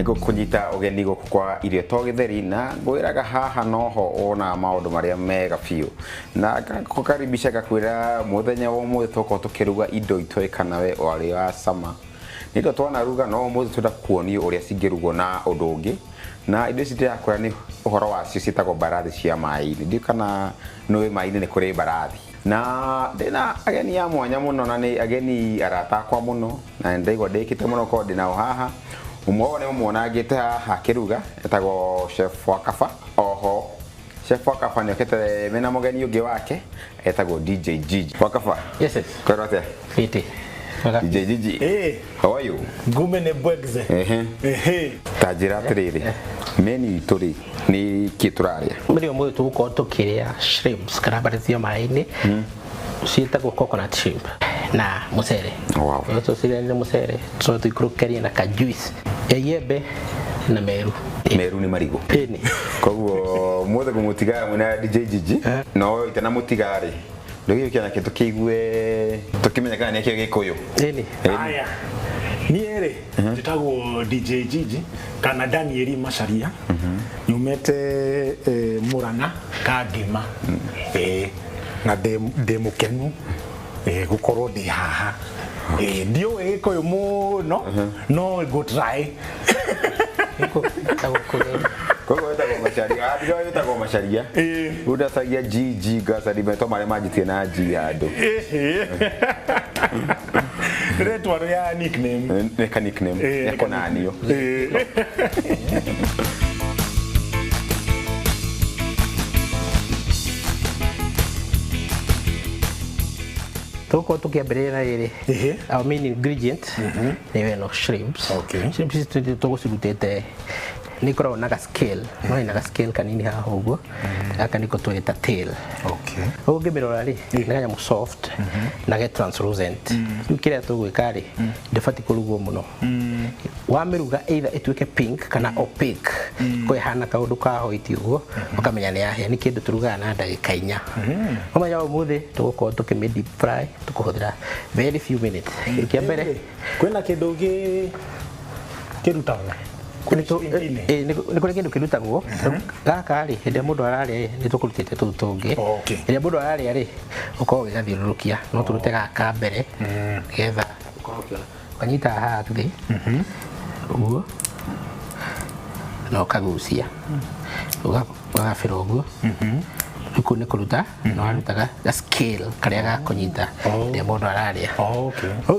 Nego kunyita ogeni guku kwa irio to githeri na ngwiraga haha noho ona maundu maria mega biu na ngakukaribisha gakwira muthenya wa umwe toko tukiruga indo itoikana we wari wa sama nindo twana ruga no umwe tuda kuonio uria cingirugwo na undu ungi na indo ici ndirakura ni uhoro wacio cietagwo mbarathi cia mai-ini ndi kana no mai-ini ni kuri mbarathi na ndina ageni ya mwanya muno na ni ageni arata kwa muno na ndaigwa ndikite muno ko ndina haha umwe ni muonagite haha kiruga etagwo chef wa kaba oho chef wa kaba ni okete mena mugeni ungi wake etagwo DJ Gigi wa kaba. Yes korote fiti DJ Gigi. How are you? Gumene bwegze. Tajira tiriri. Meni turi ni kituraria. Muri omwe tuko tukiria shrimps karabarithio mai-ini. Cietagwo coconut shrimp na mucere. Wow. Tuciria ni mucere. Tuikurukeria na ka juice. Yembe na meru. Meru ni marigo. Ini. Koguo muothe gumutiga muna DJ Gigi. No itana mutigari. Ndio kiana kitu kigue tukimenya kana nikio gikuyu. Ini. Haya. Niere nditagwo DJ Gigi kana Danieli Macharia. Nyumete Muranga Kagima. Na demukenu gukorwo ndi haha. Ndio gikuyu muno no go try. Koguo etagwo Macharia. Ndio etagwo Macharia. Udasagia Gigi gasari meto mare majitie na G andu. Retwa ya nickname. Neka nickname. Yako nanio. Toko tukiambirira iri our main ingredient ni weno shrimps. Shrimps tuko cirutete nikorwo na scale no ina scale kanini haha uguo aka niko tweta tail. Ungimirora ri niganya mu soft na get translucent ukira tugwika ri ndifati kurugwo muno wamiruga either ituike pink kana opaque ko ihana kaundu ka hoiti uguo ukamenya ni yahia ni kindu turuga na ndagika 4 umenya umuthi tugukorwo tukimi deep fry tukuhuthira very few minutes ikiambere kwina kindu kirutagwo ni kuri kindu kirutagwo gaka ri hende mundu arari ni tukurutite tutungi hende mundu arari ri ukorwo gigathiururukia no turute gaka mbere getha ukorwo kiona kanyita haha tuthi uguo no kagucia ugafira uguo iku ni kuruta no arutaga ga scale karia ga kunyita ndi mundu araria au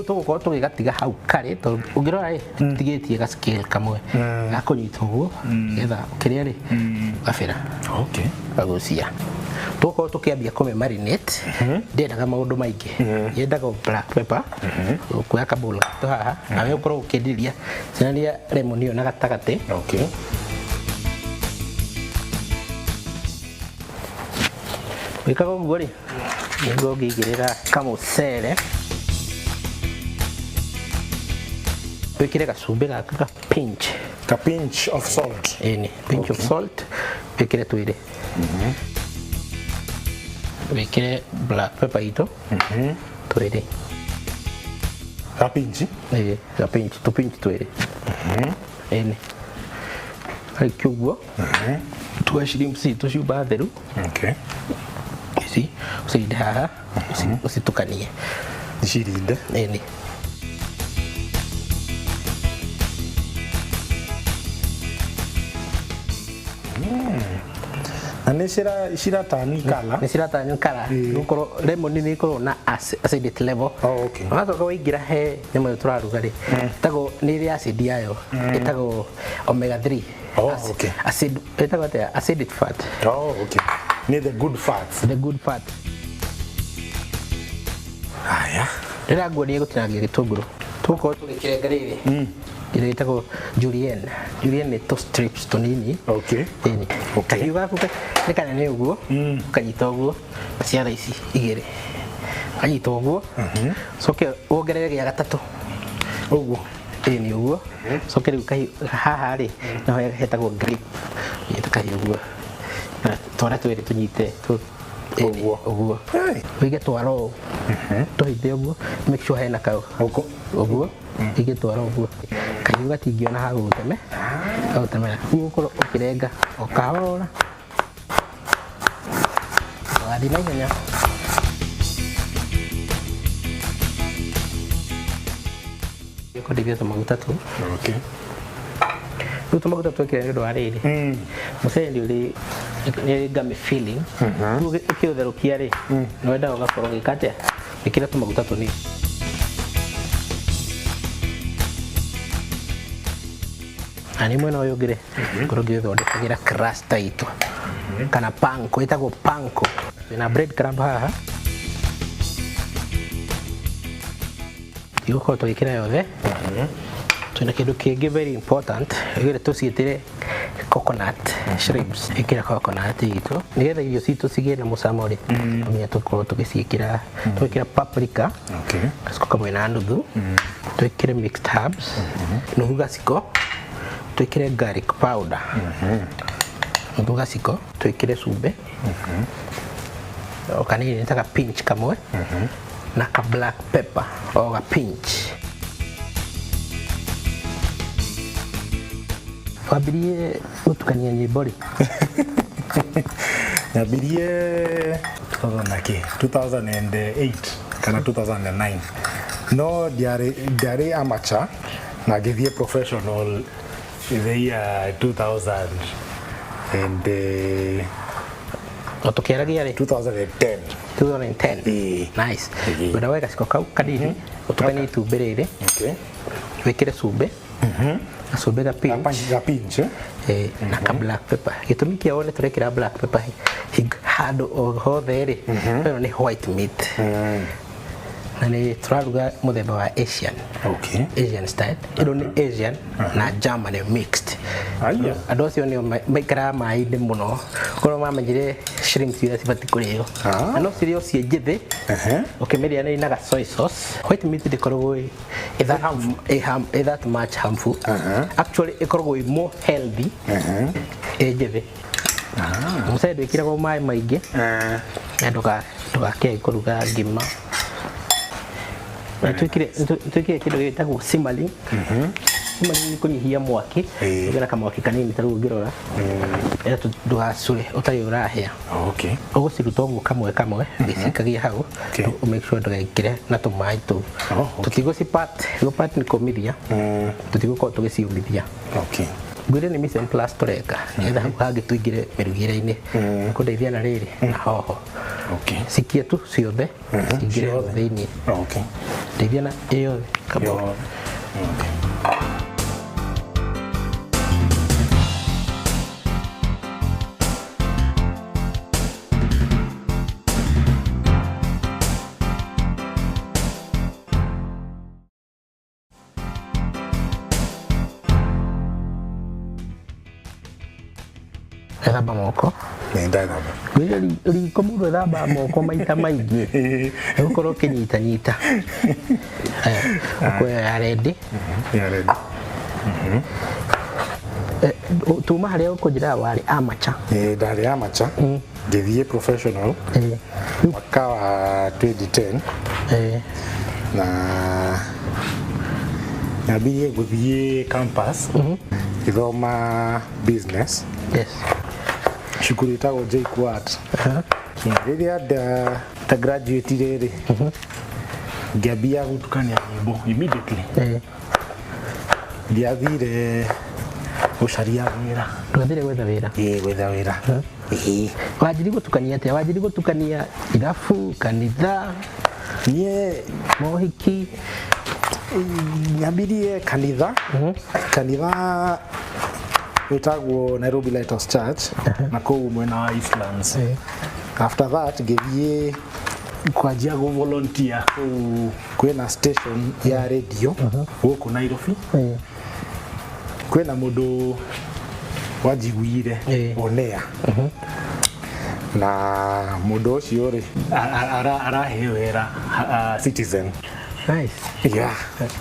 tugukorwo tugigatiga hau kare to ungirora tigitie ga scale kamwe ga kunyita uguo getha kiria ri gafira agucia tugukorwo tukiambia kume marinate ndendaga maundu maingi yendaga black pepper kuya kabula to haha nawe ukorwo ukindiria cinaria lemon iyo na gatagati wikaga uguo ri niguo ngigirira kamucere wikire gacumbi gaka ka pinch of salt. Pinch of salt wikire twiri wikire black pepper ito twiri ka pinch tu pinch twiri ai kuguo tu shrimps ito ciumba theru ucirinde haha ucitukanie icirinde na ni ciratani kala ni ciratani kala nukorwo lemon ni ikorwo na acidity level wacoka waingira he nyama turaruga ri tago ni ri acid yayo itago omega 3 acid itago acidic fat ni the good fat haya rira ngoni gutinangia gitunguru tuko tugikirenga riri ile itago julienne ni to strips tunini kahiu gaku ni kanene uguo kanyita uguo ciara ici igiri kanyita uguo soke wongerere gia gatatu uguo ni uguo soke riu kahiu haha ri no hetagwo grip ita kahiu uguo twara twiri tunyite uguo wige twaro tuhinde uguo make sure hena kau uguo ige twaro uguo kahiũ gatingĩona ha gũteme gũtemera ũguo ũkĩrenga o kahora wathi na ihenya kũndithia tũmaguta tu rĩu tũmaguta twekĩra nĩ ũndũ wa rĩrĩ mũcere nĩ ngami filling rĩu ũkĩũtherũkia rĩ nĩ wendaga ũgakorwo ũgĩka atĩa ĩkĩra tũmaguta tũnini na nĩ mwena ũyũ ũngĩ rĩ ngorwo ngĩũthondekagĩra crust itũ kana panko ĩtagwo panko na bread crumb haha tũgũkorwo tũgĩkĩra yothe twĩna kĩndũ kĩngĩ very important gĩre tũciĩtĩre coconut shrimps ĩkĩra coconut itũ nĩgetha irio citũ cigĩe na mũcamo rĩ tũmenya tũkorwo tũgĩciĩkĩra twĩkĩra paprika gaciko kamwe na nuthu twĩkĩre mixed herbs nuthu gaciko twĩkĩre garlic powder nuthu gaciko twĩkĩre cumbĩ o kanini nĩtaga pinch kamwe na ka black pepper o ga pinch wambirie gũtukania nyĩmbo rĩ nyambirie 2008 kana 2009 no ndiarĩ amateur na ngĩthiĩ professional the year 2000 and tukĩaragia rĩ 2010 nice wenda wega ciko kau kanini ũtukanie itumbĩ rĩrĩ wĩkĩre cumbĩ gacumbĩ ga pinch na ka black pepper gĩtũmi kĩa wone tũrekĩra black pepper handũ o hothe rĩ ĩno nĩ white meat na nĩ tũraruga mũthemba wa Asian style ĩno nĩ Asian na German mixed andũ acio nĩo maikaraga maĩ-inĩ mũno korwo mamenyire shrimps iria cibatiĩ kũrĩo na no cirĩo ciĩ njĩthĩ ũkĩmĩrĩanĩria na ga soy sauce white meat ndĩkoragwo ĩ that much harmful actually ĩkoragwo ĩ more healthy ĩ njĩthĩ mũcere ndwĩkĩragwo maĩ maingĩ na ndũgakĩage kũruga ngima twĩkire kĩndũ gĩtagwo simmering simmering nĩ kũnyihia mwaki ũgera kamwaki kanini ta rĩu ũngĩrora ndũgacure ũtarĩ ũrahĩa ũgũciruta ũguo kamwe kamwe gĩcikagia hau make sure ndũgekĩre na tũmaĩ tũu tũtigũcipat nĩ kũmithia tũtigũkorwo tũgĩciũmithia ngwĩre nĩ mise en place tũreka nĩgetha hau hangĩ tũingĩre mĩrugĩre-inĩ kũndeithia na rĩrĩ na hoho cikie tu ciothe cingĩre thĩinĩ ndeithia na ĩyo kamwe ethamba moko riko mũndũ ethamba moko maita maingĩ nĩgũkorwo ũkĩnyitanyita ũkoya ya rendi tuma harĩa ũkũnjĩra warĩ amateur ndarĩ amateur ngĩthiĩ professional mwaka wa 2010 na nyambirie gũthiĩ campus gĩthoma business cukuru ĩtagwo JKUAT rĩrĩa ta graduate rĩrĩ ngĩambia gũtukania nyĩmbo immediately ndiathire gũcaria wĩra ndwathire gwetha wĩra gwetha wĩra wanjiri gũtukania atĩa wanjiri gũtukania irabu kanitha mohiki nyambirie kanitha wĩtagwo Nairobi Lighthouse Church na kũu mwena wa Eastlands after that ngĩthiĩ kwanjia gũ volunteer kwĩna station ya radio gũkũ Nairobi kwĩna mũndũ wanjiguire onea na mũndũ ũcio rĩ araheo wĩra Citizen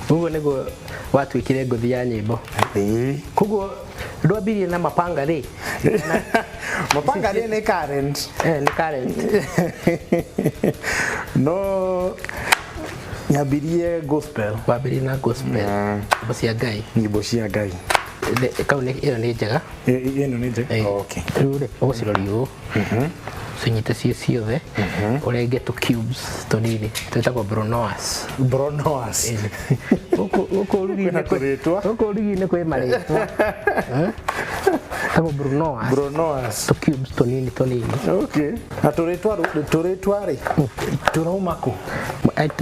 ũguo nĩguo watuĩkire ngũthi ya nyĩmbo koguo ndwambirie na mapanga rĩ mapanga rĩ nĩ current nĩ current no Nyambirie gospel. Wambirie na gospel. Nyĩmbo cia Ngai. Nyĩmbo cia Ngai. Kau ĩyo nĩ njega. Ĩno nĩ njega. Okay. Rĩu rĩ ũgũcirori ũũ. Cinyite ciothe ũrenge tũ cubes tũnini twĩtagwo bronoas. Bronoas. Gũkũ rugi-inĩ kwĩ marĩtwa. Tagwo bronoas. Bronoas. Tũ cubes tũnini. Okay. Na tũrĩtwa rĩ tũrauma kũ?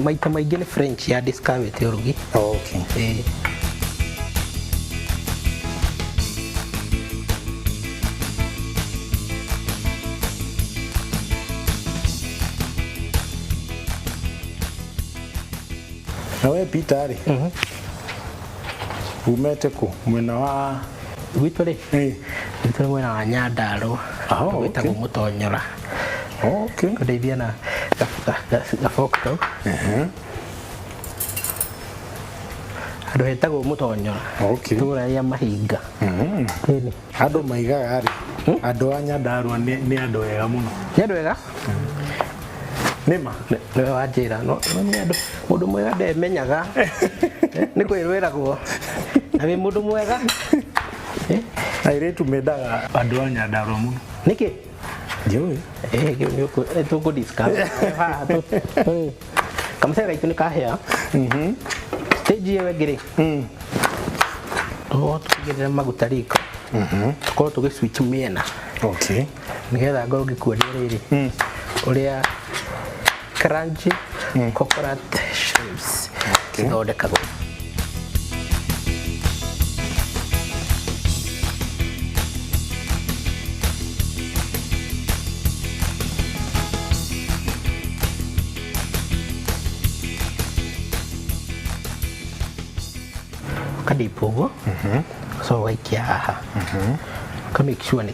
Maita maingĩ nĩ French ya discovery ũrugi. Okay. Nawe Peter rĩ umete kũ mwena wa gwitũ rĩ gwitũ nĩ mwena wa Nyandarua gwĩtagwo Mũtonyora. Okay. Kũndeithia na gaboku kau andũ hetagwo Mũtonyora. Itũũra rĩa Mahinga. Andũ maigaga rĩ andũ a Nyandarua nĩ andũ wega mũno. Nĩ andũ wega? Nĩma nĩwe wanjĩra no nĩ andũ mũndũ mwega ndemenyaga nĩ kwĩrwĩragwo na wĩ mũndũ mwega. Airĩtu mendaga andũ a Nyandarua mũno. Nĩkĩ? Ndiũĩ. Tũkũ discover haha kamũcere gaitũ nĩ kahĩa. Stage ĩyo ĩngĩ rĩ tũkĩigĩrĩra maguta riko tũkorwo tũgĩ-switch mĩena. Okay. Nĩgetha ngorwo ngĩkuonia rĩrĩ ũrĩa crunchy coconut shrimps cithondekagwo. Kadipo ũguo so gaikia haha ka make sure nĩ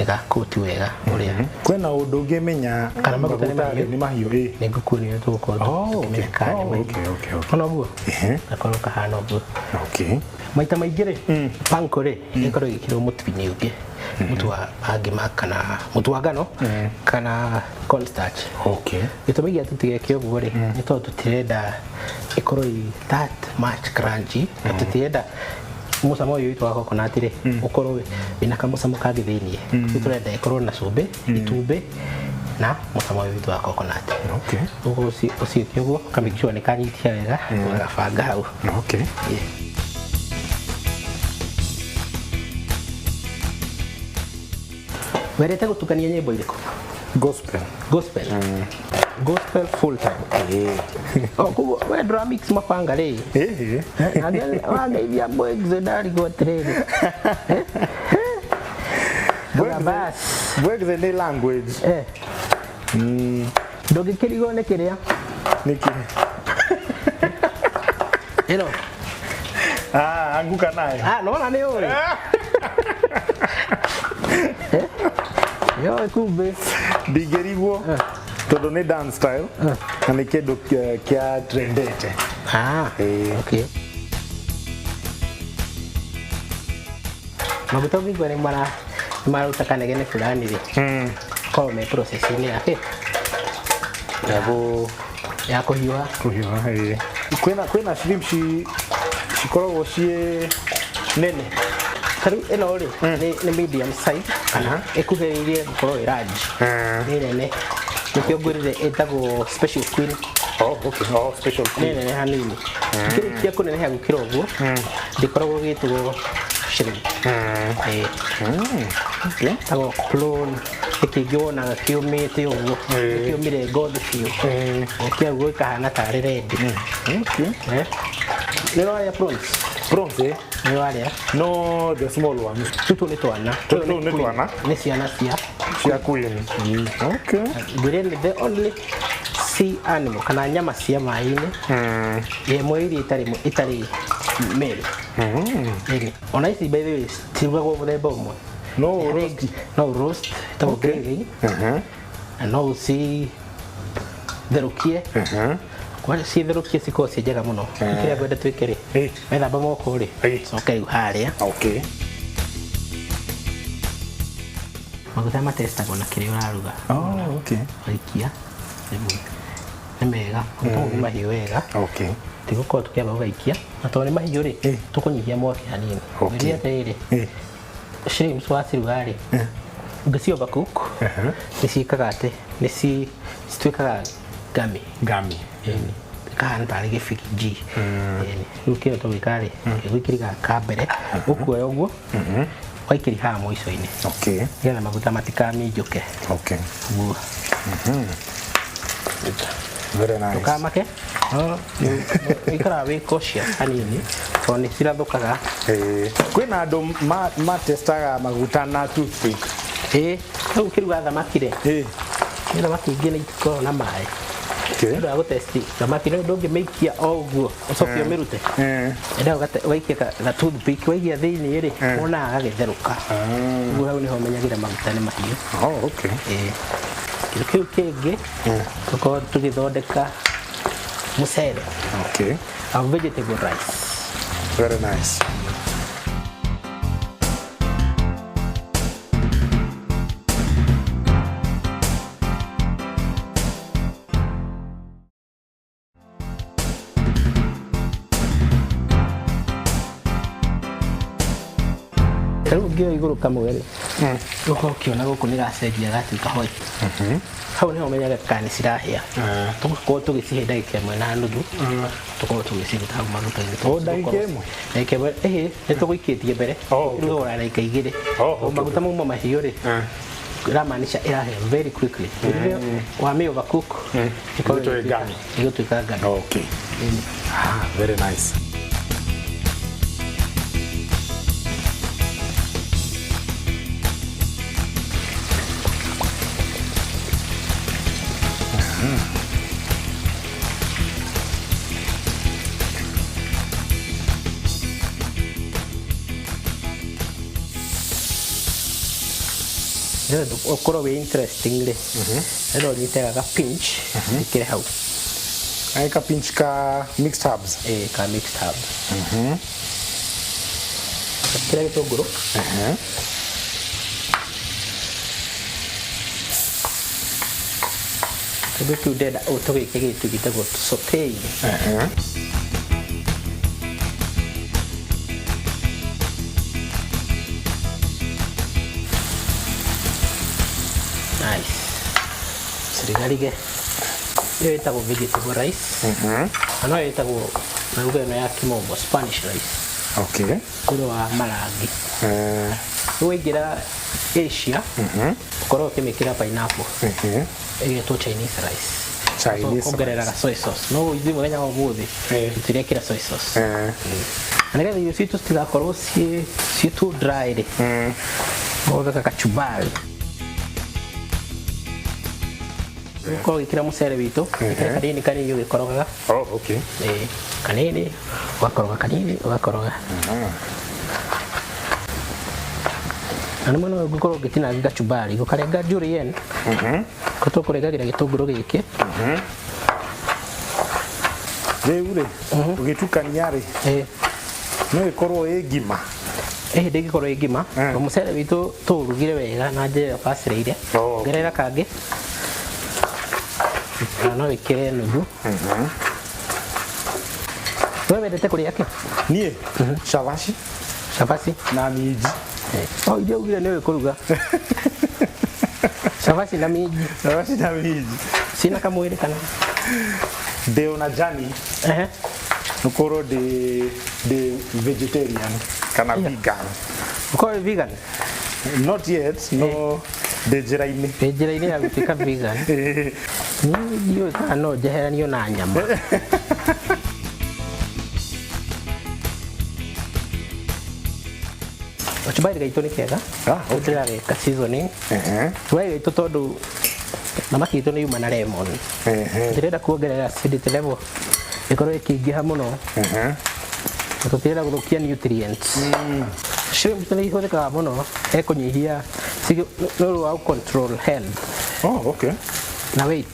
gakũti wega ũrĩa kwĩna ũndũ ũngĩmenya kana maguta nĩ mahiũ nĩ ngũkuonia ũrĩa tũgũkorwo tũkĩmenya kana nĩ mahiũ. Ona ũguo gakorwo kahana ũguo. Maita maingĩ rĩ panko rĩ ĩkorwo ĩgĩkĩrwo mũtu-inĩ ũngĩ mũtu wa ngima kana mũtu wa ngano kana cornstarch. Gĩtũmi gĩa tũtigeke ũguo rĩ nĩ tondũ tũtirenda ĩkorwo that much crunchy na tũtirenda mũcamo ũyũ witũ wa coconut rĩ ũkorwo wĩna kamũcamo kangĩ thĩiniĩ. Tũrenda ĩkorwo na cumbĩ itumbĩ na mũcamo ũyũ witũ wa coconut. Ũguo ũciĩke ũguo ka make sure nĩ kanyitia wega ũgabanga hau. Wendete gũtukania nyĩmbo irĩkũ? Gospel. Gospel full time. Koguo we ndũra mix mabanga rĩ. Wangeithia mbwegze ndarigwo atĩrĩrĩ. Mbwegze nĩ language. Ndũngĩkĩrigwo nĩ kĩrĩa? Nĩkĩ? Ĩno. Anguka nayo. Nona nĩ ũĩ. Yo kumbe ndingĩrigwo tondũ nĩ dance style na nĩ kĩndũ kĩa trendete. Okay. Maguta ũngĩigua nĩ mararuta kanegene fulani rĩ korwo me process-inĩ ya kũhiũha. Kwĩna shrimp cikoragwo ciĩ nene. Tarĩu ĩno rĩ nĩ medium size kana ĩkuhĩrĩirie gũkorwo ĩ large. Nĩ nene nĩkĩo ngwĩrire ĩtagwo special queen. Special queen. Nĩ nene hanini. Kĩrĩkia kũneneha gũkĩra ũguo ndĩkoragwo gĩtagwo shrimp. Tagwo prawn kĩngĩ wonaga kĩũmĩte ũguo kĩũmire ngothi biũ kĩaguo ĩkahana tarĩ rendi. Nĩ warĩa prawns? Nĩ warĩa? No, the small ones. Tũtũ nĩ twana. Nĩ ciana cia queen. Ngwĩrire the only sea animal kana nyama cia maĩ-inĩ ĩmwe iria itarĩ male. Ona ici by the way cirugagwo mũthemba ũmwe. No roast tagwo gravy na no ũcitherũkie. Ciĩtherũkie cikorwo ciĩ njega mũno. Kĩrĩa ngwenda twĩke rĩ methamba moko rĩ coke rĩu harĩa. Maguta matestagwo na kĩrĩa ũraruga. Waikia nĩ mega tũgũthiĩ mahiũ wega Okay. tũgũkorwo tũkĩamba gũgaikia na tondũ nĩ mahiũ rĩ tũkũnyihia mwaki hanini rĩrĩa atĩrĩrĩ shrimps waciruga rĩ ũngĩci overcook nĩ ciĩkaga atĩ nĩ cituĩkaga gami kahana tarĩ gĩbigi rĩu kĩrĩa tũgwĩka rĩ gĩgwĩkĩriga ka mbere ũkuoya ũguo waikĩri haha mũico-inĩ nĩgetha maguta matikaminjũke guo very nice tukamake ikara wĩ cautious hanini tondũ nĩ cirathũkaga kwĩna andũ matestaga maguta na toothpick rĩu ũkĩruga thamaki rĩ thamaki ingĩ nĩ itikoragwo na maĩ nĩ ũndũ wa gũtesti thamaki nĩ ũndũ ũngĩmĩikia o ũguo ũcoke ũmĩrute endaga ũgaikia ga toothpick waikia thĩinĩ rĩ wonaga gagĩtherũka ũguo hau nĩho ũmenyagĩra maguta nĩ mahiũ kĩndũ kĩu kĩngĩ tũkorwo tũgĩthondeka mũcere au vegetable rice very nice rĩu ũngĩoya igũrũ kamwe rĩ ũkorwo ũkĩona gũkũ nĩ gacenjia gatuĩka white hau nĩho ũmenyaga kana nĩ cirahĩa tũkorwo tũgĩcihe ndagĩka ĩmwe na nuthu tũkorwo tũgĩciruta hau maguta-inĩ ndagĩka ĩmwe nĩ tũgũikĩtie mbere rĩu ona ndagĩka igĩrĩ maguta mauma mahiũ rĩ ĩramaanisha ĩrahĩa very quickly rĩrĩa wamĩ overcook ĩgũtuĩka ngano very nice ũkorwo wĩ interesting rĩ rĩrĩa ũnyitaga ga pinch ĩkĩre hau ka pinch ka mixed herbs ka mixed herbs kĩrĩa gĩtũngũrũ kĩndũ kĩu ndenda tũgĩke gĩtũ gĩtagwo sauté sirigarige ĩyo ĩtagwo vegetable rice na no ĩtagwo na lugha ĩno ya kimombo Spanish rice ũrĩ wa marangi waingĩra Asia ũkorwo ũkĩmĩkĩra pineapple ĩgetwo Chinese rice ongereraga soy sauce no ithuĩ mũthenya wa ũmũthĩ tũtirekĩra soy sauce na nĩgetha irio citũ citigakorwo ciĩ too dry rĩ ũgeka kachumbari ukorwo gĩkĩra mũcere witũ kanini kanini ũgĩkorogaga kanini ũgakoroga kanini ũgakoroga na nĩ mwena ũngĩkorwo ũgĩtinangia kachumbari ũkarenga julienne ko tũkũrengagĩra gĩtũngũrũ gĩkĩ rĩu rĩ ũgĩtukania rĩ no ĩkorwo ĩ ngima ndĩngĩkorwo ĩ ngima mũcere witũ tũũrugire wega na njĩra bacĩrĩire ongerera kangĩ no wĩkĩre nuthu wewe wendete kũrĩa kĩ niĩ cabaci na minji irio ugire nĩ ũkũruga cabaci na minji cina kamwĩrĩ kana ndĩ ona jani ũkorwo ndĩ vegetarian kana vegan ũkorwo vegan not yet no ndĩ njĩra-inĩ ya gũtuĩka vegan niĩ kana no njeheranio na nyama kachumbari gaitũ nĩ kega tũtirageka seasoning kachumbari gaitũ tondũ thamaki itũ nĩ yuma na lemon ndĩrenda kuongerera acidity level ĩkorwo ĩkĩingĩha mũno na tũtirenda gũthũkia nutrients shrimp nĩ ihũthĩkaga mũno kũnyihia nĩ ũndũ wa control health na weight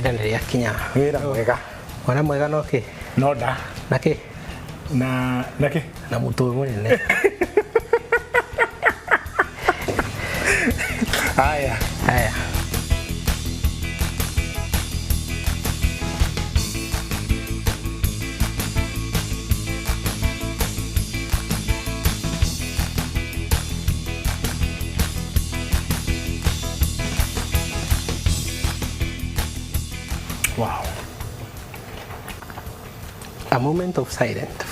ihinda nĩ rĩakinya. Wĩra mwega. Mwana mwega no kĩ? No nda. Na kĩ? Na kĩ? Na mũtwe mũnene. Haya. Wow. A moment of silence.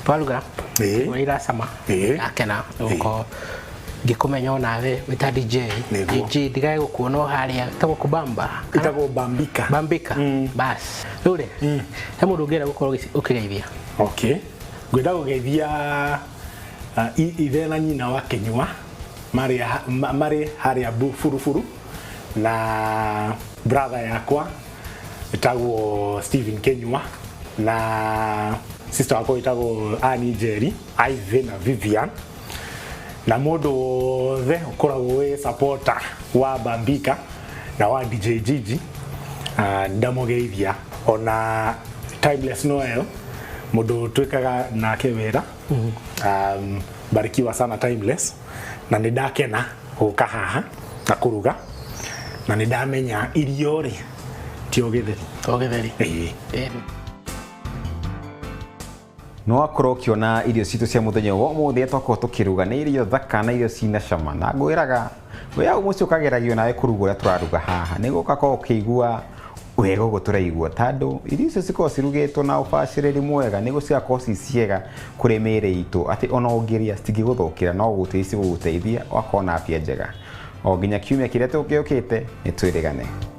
Twaruga. Wĩra sama. Akena. Uko ngĩkũmenya nawe wĩta DJ. Gigi ndigae gũkuona harĩa tagwo Kubamba. Itagwo Bambika. Bambika. Bas. Rĩu rĩ. He mũndũ ũngĩenda gũkorwo ũkĩgeithia. Okay. Ngwenda gũgeithia ithe na nyina wa Kenyua. Mari harĩa buruburu na brother yakwa etagwo Steven Kenyua na sister wakwa etagwo Annie Jerry, Ive na Vivian na mũndũ wothe ũkoragwo wĩ supporter wa Bambika na wa DJ Gigi ndamũgeithia ona Timeless Noel mũndũ twĩkaga nake wĩra barikiwa sana Timeless na nindakena gũka haha na kũruga na nindamenya irio ri ti ogetheri no akorwo ukiona irio citu cia muthenya wa umuthi twakorwo tukiruga ni irio thaka na irio cina cama na ngwiraga we au mucio kageragio nawe kuruga uria turaruga haha niguo ugakorwo ukigua wega uguo turaigua tando irio icio cikorwo cirugitwo na ubacirĩri mwega niguo cigakorwo ci ciega kuri mĩĩrĩ itũ ati ona ũngĩria citingĩgũthũkĩra no gũteithia gũgũteithia wakorwo na afya njega o nginya kiumia kĩrĩa tũkĩũkĩte nĩ twĩrĩgane.